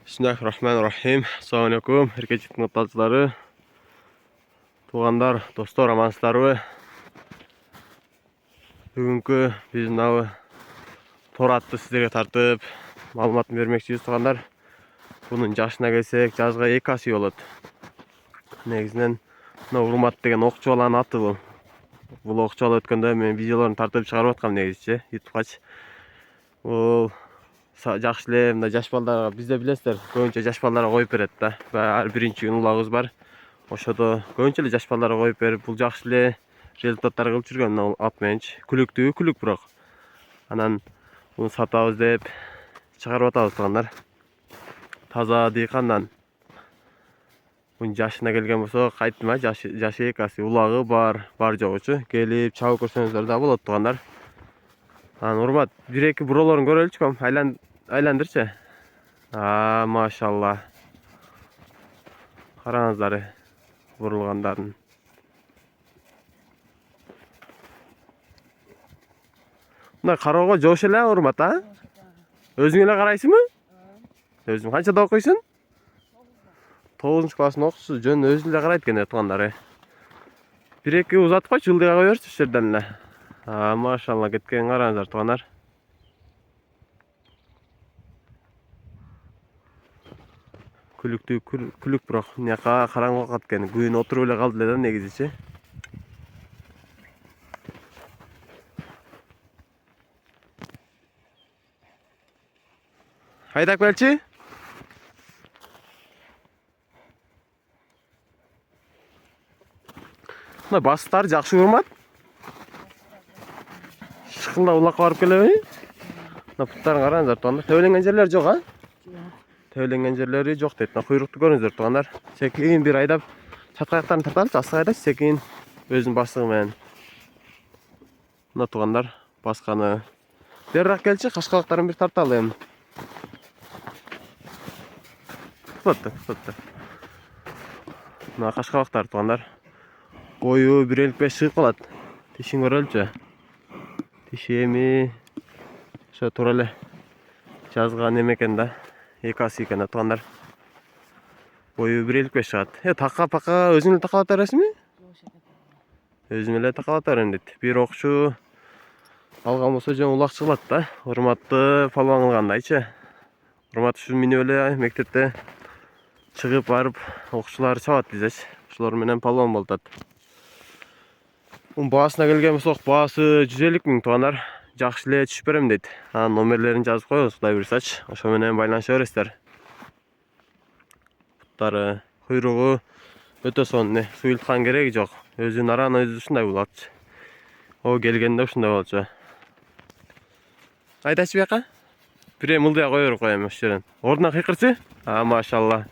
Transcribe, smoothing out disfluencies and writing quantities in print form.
Bismillahirrahmanirrahim. Assalamu alaikum. Herkese taalçылары, туғандар, достор, амансыздарбы? Бүгүнкү биз мынабы тор атты сиздерге тартып, маалыматын бермекчибиз туғандар. Бунун жашына келсек, жазга 2 ай болот. Негизинен мына Урмат деген окчу баланын аты бул. Бул окчу бала өткөндө мен видеолорун тартып чыгарып аткам негизичи, YouTube'га. Бул жакшы эле мына жаш балдарга, бизде билесиздер, көбүнчө жаш балдарга коюп берет да. Ар биринчи күн улагыбыз бар. Ошодо көбүнчө эле жаш балдарга коюп берип, бул жакшы эле результаттар кылып жүргөн мына ат мененчи. Күлүктүү күлүк бирок. Анан муну сатабыз деп чыгарып атабыз тугандар. Таза дыйкандан. Бунун жашына келген болсок, айттым жашы экасы, улагы бар жогучу. Келип чабып көрсөңүздөр да болот тугандар. Анан Урмат, 1-2 буролорун көрөлүчү ком, айландырчы. Машалла. Караңыздар бурулгандарын. Мына кароого жош эле Урмат, а? Өзүң эле карайсыңбы? Өзүң канчада окуйсуң? 9-классын окуусуз, жөн өзү эле карайт экен туугандар. 1-2 узатпайчы, ылдыйга кой берчи жерден эле. Машалла, кеткен караңыздар туугандар. Күлүктүү күлүк бирок мынакка караңгы калат экен. Күн отуруп эле калды эле да негизичи. Айдап келчи. Мына бастар жакшы Урмат. Шыкылдап улакка барып келеби? Мына буттарын караңыздар туугандар. Төбөленген жерлери жок, а? Төбөленген жерлери жок дейт. Мына куйрукту көрүңүздөр туугандар. Секин бир айдап чатка аяктарын тарталычы, астыга айдачы секин өзүнүн баштыгы менен. Мына туугандар, басканы. Берирак келчи, кашкалактарын бир тарталы эми. Кыпытты. Мына кашкалактар туугандар. Бою 1.55 чыгып калат. Тишин көрөлчү. Тиши эми ошо туура эле жазга неме экен да. 2 ай экен туугандар. Бою 1.55 чыгат. Така өзүң эле такалап бересиңби? Өзүм эле такалап берем дейт. Бир окчу алган болсо жөн улак чыгылат да. Урматты палван кылгандайчы. Урмат ушу минип эле мектепте чыгып барып окчулар чабат десечи. Ошолор менен палван болуп атат. Баасына келген болсок, баасы 150 000 туугандар. Жакшы эле түшүп берем дейт. Анын номерлерин жазып коебуз, Кудай буйрсачы. Ошо менен байланыша бересиздер. Буттары, куйругу өтө сонун, суюлткан кереги жок. Өзүнүн араны өзү ушундай болот. О, келгенде ушундай болчу. Айдачы бияка. Бир эми ылдыга кое берип коем ошол жерден. Ордуна кыйкырчы. Машалла.